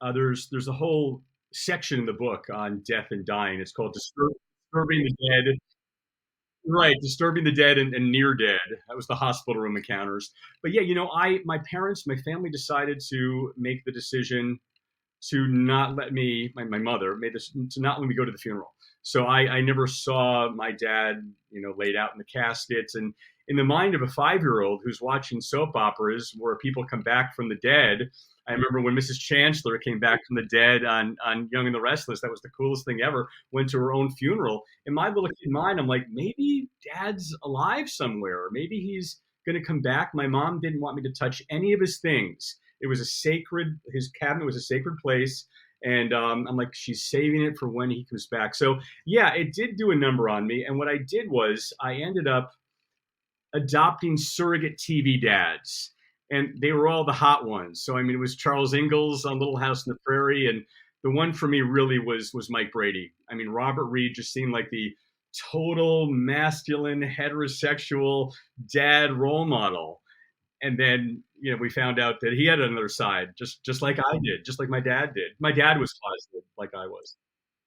There's a whole section in the book on death and dying. It's called Disturbing the Dead. Right, Disturbing the Dead and Near Dead. That was the hospital room encounters. But yeah, my parents, my family decided to make the decision to not let me, my mother made this to not let me go to the funeral. So I never saw my dad, laid out in the caskets. And in the mind of a 5-year-old who's watching soap operas where people come back from the dead, I remember when Mrs. Chancellor came back from the dead on Young and the Restless. That was the coolest thing ever. Went to her own funeral. In my little kid mind, I'm like, maybe dad's alive somewhere. Or maybe he's going to come back. My mom didn't want me to touch any of his things. It was a sacred, his cabinet was a sacred place. And I'm like, she's saving it for when he comes back. So, yeah, it did do a number on me. And what I did was I ended up adopting surrogate TV dads. And they were all the hot ones. So, I mean, it was Charles Ingalls on Little House on the Prairie. And the one for me really was Mike Brady. I mean, Robert Reed just seemed like the total masculine, heterosexual dad role model. And then we found out that he had another side, just like I did, just like my dad did. My dad was closeted like I was.